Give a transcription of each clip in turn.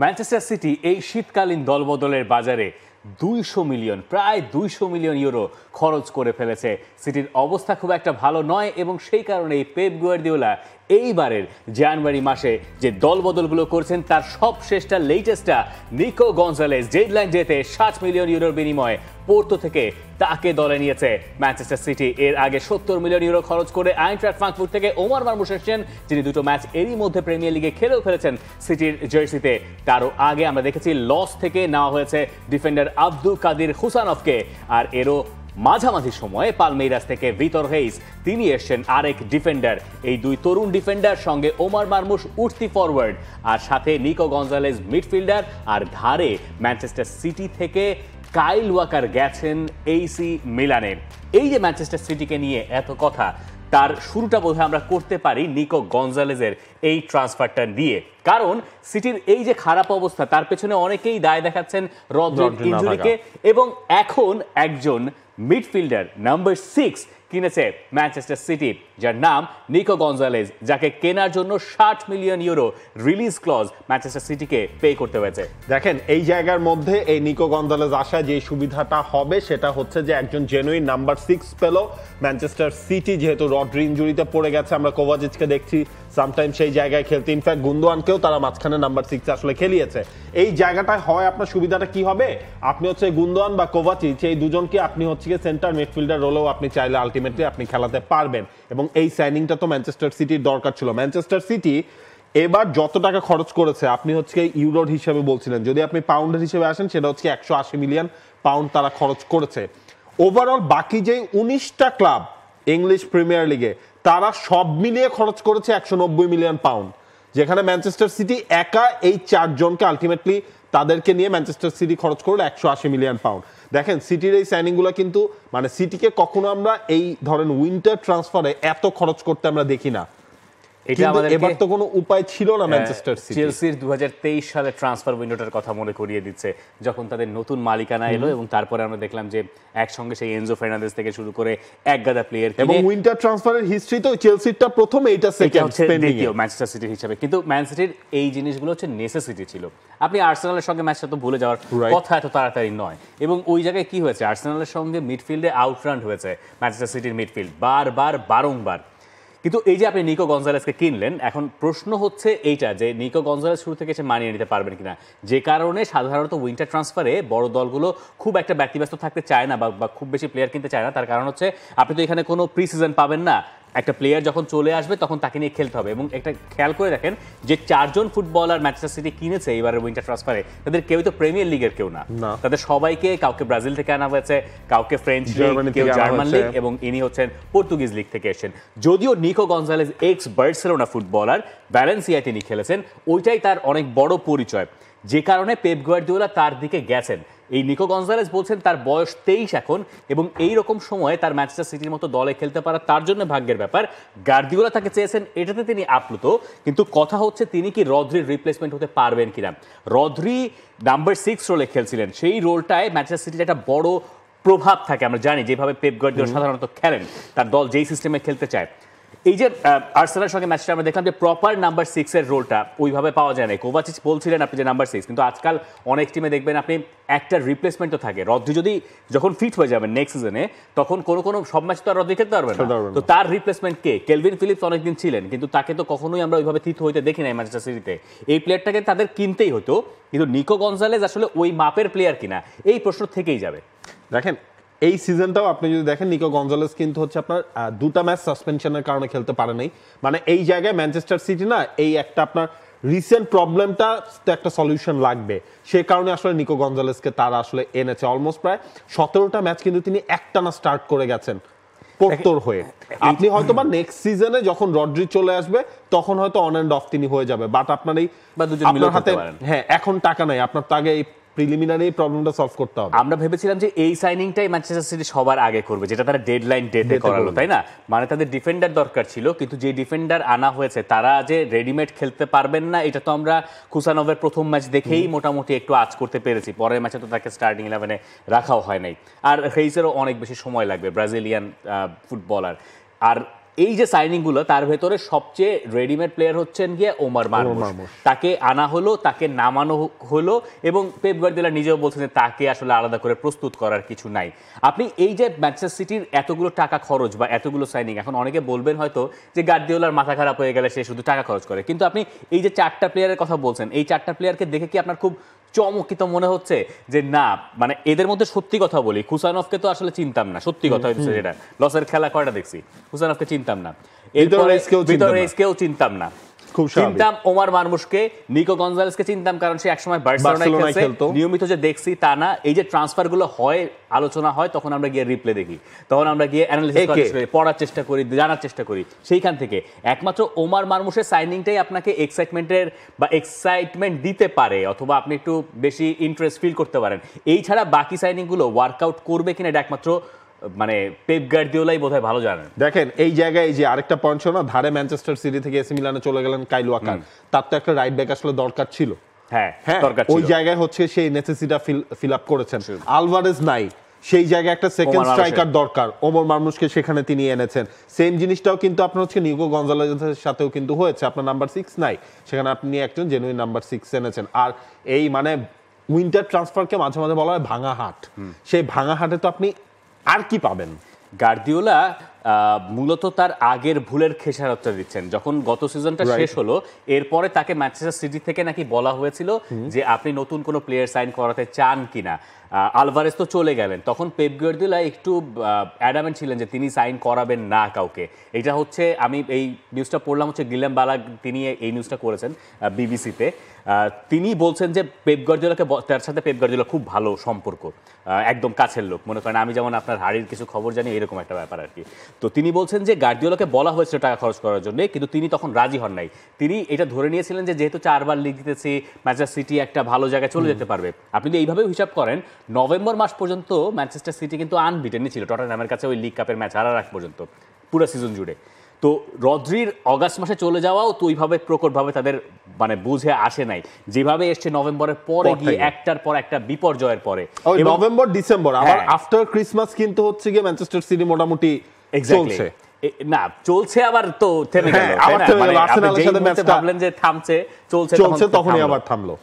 Manchester city এই শীতকালীন দলবদলের বাজারে 200 মিলিয়ন প্রায় 200 মিলিয়ন ইউরো খরচ করে ফেলেছে। সিটির অবস্থা খুব একটা ভালো নয় এবং সেই কারণেই পেপ গুয়ার্দিওলা এইবারের জানুয়ারি মাসে যে দলবদলগুলো করছেন তার সবশেষটা লেটেস্টটা নিকো গঞ্জালেস ডেডলাইন ডেতে 60 মিলিয়ন ইউরোর বিনিময়ে পোর্তো থেকে তাকে দলে নিয়েছে ম্যানচেস্টার সিটি। এর আগে 70 মিলিয়ন ইউরো খরচ করে আইনট্রাক্ট ফ্রাঙ্কফুর্ট থেকে ওমর মারমুশ এসেছেন, যিনি দুটো ম্যাচ এরই মধ্যে প্রিমিয়ার লিগে খেলেও ফেলেছেন সিটির জার্সিতে। তারও আগে আমরা দেখেছি লস থেকে নেওয়া হয়েছে ডিফেন্ডার আব্দুল কাদির হুসানফকে, আর এরও মাঝামাঝি সময়ে পালমেইরাস থেকে ভিতর হেইস তিনি এসছেন আরেক ডিফেন্ডার। এই দুই তরুণ ডিফেন্ডার সঙ্গে ওমর মারমুশ উঠতি ফরওয়ার্ড, আর সাথে নিকো গঞ্জালেস মিডফিল্ডার, আর ধারে ম্যানচেস্টার সিটি থেকে কাইল ওয়াকার গেছেন এইসি মিলানে। এই যে ম্যানচেস্টার সিটিকে নিয়ে এত কথা, তার শুরুটা বোধহয় আমরা করতে পারি নিকো গঞ্জালেসের এই ট্রান্সফারটা দিয়ে। কারণ সিটির এই যে খারাপ অবস্থা তার পেছনে অনেকেই দায় দেখাচ্ছেন রদ্রির ইনজুরিকে, এবং এখন একজন মিডফিল্ডার নাম্বার 6 কিনেছে ম্যানচেস্টার সিটি, যার নাম নিকো গঞ্জালেস, যাকে কেনার জন্য 60 million euro release clause Manchester সিটিকে পে করতে হয়েছে। দেখেন, এই জায়গার মধ্যে এই নিকো গঞ্জালেস আসা যে সুবিধাটা হবে সেটা হচ্ছে যে একজন জেনুইন নাম্বার 6 পেল ম্যানচেস্টার সিটি, যেহেতু রদ্রি ইনজুরিতে পড়ে গেছে। আমরা কোভাচিচকে দেখছি সামটাইম সেই জায়গায় খেলতে, ইনফ্যাক্ট গুন্দোয়ানকেও তারা মাঝখানে নাম্বার 6 আসলে খেলিয়েছে। এই জায়গাটায় হয় আপনার সুবিধাটা কি হবে, আপনি হচ্ছে গুন্দোয়ান বা কোভাচিচ এই দুজনকে আপনি হচ্ছে সেন্টার মিডফিল্ডার রোলেও আপনি চাইলে আলটিমেটলি আপনি খেলাতে পারবেন, এবং এই সাইনিংটা তো ম্যানচেস্টার সিটির দরকার ছিল। ম্যানচেস্টার সিটি এবার যত টাকা খরচ করেছে, আপনি হচ্ছে ইউরোর হিসেবে বলছিলেন, যদি আপনি পাউন্ডের হিসেবে আসেন সেটা হচ্ছে 180 মিলিয়ন পাউন্ড তারা খরচ করেছে। ওভারঅল বাকি যে 19টা ক্লাব ইংলিশ প্রিমিয়ার লিগে তারা সব মিলিয়ে খরচ করেছে 190 মিলিয়ন পাউন্ড, যেখানে ম্যানচেস্টার সিটি একা এই 4 জনকে আলটিমেটলি তাদেরকে নিয়ে ম্যানচেস্টার সিটি খরচ করলো 180 মিলিয়ন পাউন্ড। দেখেন, সিটির এই সাইনিংগুলো কিন্তু মানে সিটিকে কখনো আমরা এই ধরেন উইন্টার ট্রান্সফারে এত খরচ করতে আমরা দেখি না। এটা আমাদের এবার তো কোনো উপায় ছিল না ম্যানচেস্টার সিটি। চেলসির 2023 সালে ট্রান্সফার উইন্ডোটার কথা মনে করিয়ে দিচ্ছে, যখন তাদের নতুন মালিকানা এলো এবং তারপরে আমরা দেখলাম যে একসঙ্গে সেই এনজো ফার্নান্দেজ থেকে শুরু করে এক গাদা প্লেয়ার, এবং উইন্টার ট্রান্সফারের হিস্ট্রিতে চেলসিটা প্রথম, এইটা সেকেন্ড দ্বিতীয় ম্যানচেস্টার সিটির হিসাবে। কিন্তু ম্যান সিটির এই জিনিসগুলো হচ্ছে নেসেসিটি ছিল। আপনি আর্সেনালের সঙ্গে ম্যাচটা তো ভুলে যাওয়ার কথা এত তাড়াতাড়ি নয়, এবং ওই জায়গায় কি হয়েছে, আর্সেনালের সঙ্গে মিডফিল্ডে আউটরান হয়েছে ম্যানচেস্টার সিটির মিডফিল্ড বারংবার। কিন্তু এই যে আপনি নিকো গঞ্জালেসকে কিনলেন, এখন প্রশ্ন হচ্ছে এইটা যে নিকো গঞ্জালেস শুরু থেকে এসে মানিয়ে নিতে পারবেন কিনা, যে কারণে সাধারণত উইন্টার ট্রান্সফারে বড় দলগুলো খুব একটা ব্যক্তিব্যস্ত থাকতে চায় না বা খুব বেশি প্লেয়ার কিনতে চায় না। তার কারণ হচ্ছে আপনি তো এখানে কোনো প্রি সিজন পাবেন না, একটা প্লেয়ার যখন চলে আসবে তখন তাকে নিয়ে খেলতে হবে। এবং একটা খেয়াল করে দেখেন যে 4 জন ফুটবলার ম্যানচেস্টার সিটি কিনেছে এবারের উইন্টার ট্রান্সফারে, তাদের কেউ তো প্রিমিয়ার লিগের কেউ না, তাদের সবাইকে কাউকে ব্রাজিল থেকে আনা হয়েছে, কাউকে ফ্রেঞ্চ লিগ, কেউ জার্মান লিগ, এবং ইনি হচ্ছেন পর্তুগিজ লিগ থেকে এসেছেন। যদিও Nico Gonzalez ex Barcelona footballer, ভ্যালেন্সিয়ায় তিনি খেলেছেন, ওইটাই তার অনেক বড় পরিচয়, যে কারণে পেপ গুয়ার্দিওলা তার দিকে গেছেন। এই নিকো গঞ্জালেস বলছেন তার বয়স 23 এখন, এবং এই রকম সময়ে তার ম্যানচেস্টার সিটির মতো দলে খেলতে পারা তার জন্য ভাগ্যের ব্যাপার। গার্দিওলা তাকে চেয়েছেন, এটাতে তিনি আপ্লুত, কিন্তু কথা হচ্ছে তিনি কি রদ্রির রিপ্লেসমেন্ট হতে পারবেন কিনা। রদ্রি নাম্বার 6 রোলে খেলছিলেন, সেই রোলটায় ম্যানচেস্টার সিটির একটা বড় প্রভাব থাকে। আমরা জানি যেভাবে পেপ গার্দিওলা সাধারণত খেলেন, তার দল যেই সিস্টেমে খেলতে চায়। এই যে আর্সেনালের সঙ্গে ম্যাচটা আমরা দেখলাম যে প্রপার নাম্বার 6 এর রোলটা ওইভাবে পাওয়া যায় না। কোভাচিচ বলছিলেন আপনি যে নাম্বার 6, কিন্তু আজকাল অনেক টিমে দেখবেন আপনি একটা রিপ্লেসমেন্ট তো থাকে। রদ্রি যদি যখন ফিট হয়ে যাবেন নেক্সট সিজনে, তখন কোনো সব ম্যাচ তো আর রদ্রি খেলতে পারবেন না, তো তার রিপ্লেসমেন্ট কে? কেলভিন ফিলিপস অনেকদিন ছিলেন, কিন্তু তাকে তো কখনোই আমরা ওইভাবে থিত হইতে দেখি নাই ম্যানচেস্টার সিটিতে। এই প্লেয়ারটাকে তাদের কিনতেই হতো, কিন্তু নিকো গঞ্জালেস আসলে ওই মাপের প্লেয়ার কিনা, এই প্রশ্ন থেকেই যাবে। দেখেন, এই সিজনটাও আপনি যদি দেখেন, নিকো গঞ্জালেস কিন্তু হচ্ছে আপনার 2টা ম্যাচ সাসপেনশনের কারণে খেলতে পারে নাই। মানে এই জায়গায় ম্যানচেস্টার সিটি না, এই একটা আপনার রিসেন্ট প্রবলেমটা একটা সলিউশন লাগবে, সে কারণে আসলে নিকো গঞ্জালেসকে তারা আসলে এনেছে। অলমোস্ট প্রায় 17টা ম্যাচ কিন্তু তিনি একটানা স্টার্ট করে গেছেন পোর্তোর হয়ে। আপনি হয়তো বা নেক্সট সিজনে যখন রদ্রি চলে আসবে তখন হয়তো অন অ্যান্ড অফ তিনি হয়ে যাবে, বাট আপনার এই আপনার হাতে এখন টাকা নাই, আপনার তো আগে প্রিলিমিনারি প্রবলেমটা সলভ করতে হবে। আমরা ভেবেছিলাম যে এই সাইনিংটাই ম্যানচেস্টার সিটি সবার আগে করবে, যেটা তারা ডেডলাইন ডেতে করালো, তাই না? মানে তাদের ডিফেন্ডার দরকার ছিল, কিন্তু যে ডিফেন্ডার আনা হয়েছে তারা যে রেডিমেড খেলতে পারবেন না, এটা তো আমরা কুসানোভের প্রথম ম্যাচ দেখেই মোটামুটি একটু আঁচ করতে পেরেছি। পরের ম্যাচে তো তাকে স্টার্টিং 11-এ রাখাও হয় নাই, আর হেইসেরও অনেক বেশি সময় লাগবে, ব্রাজিলিয়ান ফুটবলার। আর এই যে সাইনিং গুলো তার ভেতরে সবচেয়ে রেডিমেড প্লেয়ার হচ্ছেন গিয়ে ওমার মারমুশ। তাকে আনা হলো, তাকে নামানো হলো, এবং পেপ গার্দিওলা নিজেও বলছেন যে তাকে আসলে আলাদা করে প্রস্তুত করার কিছু নাই। আপনি এই যে ম্যানচেস্টার সিটির এতগুলো টাকা খরচ বা এতগুলো সাইনিং, এখন অনেকে বলবেন হয়তো যে গার্দিওলার মাথা খারাপ হয়ে গেলে সে শুধু টাকা খরচ করে, কিন্তু আপনি এই যে 4টা প্লেয়ারের কথা বলছেন, এই 4টা প্লেয়ারকে দেখে কি আপনার খুব চমকিত মনে হচ্ছে যে না, মানে এদের মধ্যে সত্যি কথা বলি, খুসানফকে তো আসলে চিনতাম না, সত্যি কথা হচ্ছে যেটা, লসের খেলা কয়টা দেখছি, খুসানফকে চিনতাম না, এরপরে কেউ চিনতাম না, চিনতাম ওমার মারমুশকে, নিকো গঞ্জালেসকে চিনতাম কারণ সে একসময় বার্সেলোনায় খেলতো, নিয়মিত যে দেখছি তা না। এই যে ট্রান্সফার গুলো হয়, আলোচনা হয়, তখন আমরা গিয়ে রিপ্লে দেখি, তখন আমরা গিয়ে অ্যানালিসিস করি, পড়ার চেষ্টা করি, জানার চেষ্টা করি। সেইখান থেকে একমাত্র ওমার মারমুশের সাইনিংটাই আপনাকে এক্সাইটমেন্ট দিতে পারে, অথবা আপনি একটু বেশি ইন্টারেস্ট ফিল করতে পারেন। এই ছাড়া বাকি সাইনিং গুলো ওয়ার্কআউট করবে কিনা এটা একমাত্র মানে পেপ গার্দিওলাই বোধহয় ভালো জানেন। দেখেন এই জায়গায় এই যে আরেকটা পয়েন্ট শোনা, ধারে ম্যানচেস্টার সিটি থেকে এসি মিলানে চলে গেলেন কাইল ওয়াকার, তার তো একটা রাইট ব্যাক আসলে দরকার ছিল। হ্যাঁ, দরকার ছিল। ওই জায়গায় হচ্ছে সেই নেসেসিটা ফিল আপ করেছেন। আলভারেজ নাই, সেই জায়গায় একটা সেকেন্ড স্ট্রাইকার দরকার, ওমর মারমুশকে সেখানে তিনি এনেছেন। সেম জিনিসটাও কিন্তু আপনার হচ্ছে নিকো গঞ্জালেজের সাথেও কিন্তু হয়েছে, আপনার নাম্বার 6 নাই, সেখানে আপনি একজন জেনুইন নাম্বার 6 এনেছেন। আর এই মানে উইন্টার ট্রান্সফারকে মাঝে মাঝে বলা হয় ভাঙা হাট, সেই ভাঙা হাটে তো আপনি আর কি পাবেন? গার্দিওলা মূলত তার আগের ভুলের খেসারতটা দিচ্ছেন। যখন গত সিজনটা শেষ হলো, এরপরে তাকে ম্যানচেস্টার সিটি থেকে নাকি বলা হয়েছিল যে আপনি নতুন কোনো প্লেয়ার সাইন করাতে চান কিনা। আলভারেজ তো চলে গেলেন, তখন পেপ গার্দিওলা একটু অ্যাডামেন্ট ছিলেন যে তিনি সাইন করাবেন না কাউকে। এটা হচ্ছে, আমি এই নিউজটা পড়লাম হচ্ছে গিলেম বালাগ, তিনি এই নিউজটা করেছেন বিবিসিতে। তিনি বলছেন যে পেপ গার্দিওলাকে, তার সাথে পেপ গার্দিওলা খুব ভালো সম্পর্ক, একদম কাছের লোক, মনে করেন আমি যেমন আপনার হাড়ির কিছু খবর জানি, এরকম একটা ব্যাপার আর কি। তো তিনি বলছেন যে গার্দিওলাকে বলা হয়েছিল টাকা খরচ করার জন্য, কিন্তু তিনি তখন রাজি হন নাই। তিনি এটা ধরে নিয়েছিলেন যে যেহেতু 4বার লিগ জিতেছি, ম্যানচেস্টার সিটি একটা ভালো জায়গায় চলে যেতে পারবে। আপনি যদি এইভাবে হিসাব করেন, নভেম্বর মাস পর্যন্ত ম্যানচেস্টার সিটি কিন্তু আনবিটেনই ছিল টটেনহ্যামের কাছে, ওই লিগ কাপের ম্যাচ হারার আগ পর্যন্ত, পুরো সিজন জুড়ে। তো রদ্রির অগাস্ট মাসে চলে যাওয়াও তো ওইভাবে প্রকটভাবে তাদের মানে বুঝে আসে নাই, যেভাবে এসছে নভেম্বরের পরে গিয়ে একটার পর একটা বিপর্যয়ের পরে, নভেম্বর ডিসেম্বর আবার আফটার ক্রিসমাস কিন্তু হচ্ছে গিয়ে ম্যানচেস্টার সিটি মোটামুটি চলছে না, চলছে আবার তো থেমে গেল, আর্সেনালের সাথে ম্যাচটা ভাবলেন যে থামছে, চলছে তখনই আবার থামলো।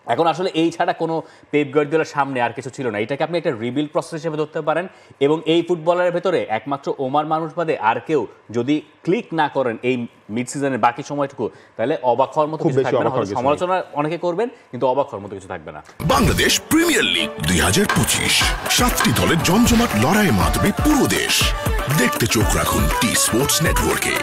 এখন আসলে এই ছাড়া কোনো পেপ গার্দিওলার সামনে আর কিছু ছিল না। এটাকে আপনি একটা রিবিল্ড প্রসেস হিসেবে ধরতে পারেন, এবং এই ফুটবলারের ভেতরে একমাত্র ওমার মারমুশ বাদে আর কেউ যদি ক্লিক না করেন এই মিড সিজনের বাকি সময়টুকু, তাহলে অবাক হওয়ার মতো কিছু থাকবে না। সমালোচনা অনেকে করবেন, কিন্তু অবাক হওয়ার মতো কিছু থাকবে না। বাংলাদেশ প্রিমিয়ার লিগ 2025, 7টি দলের জমজমাট লড়াইয়ে মাতবে পুরো দেশ। দেখতে চোখ রাখুন টি স্পোর্টস নেটওয়ার্কে।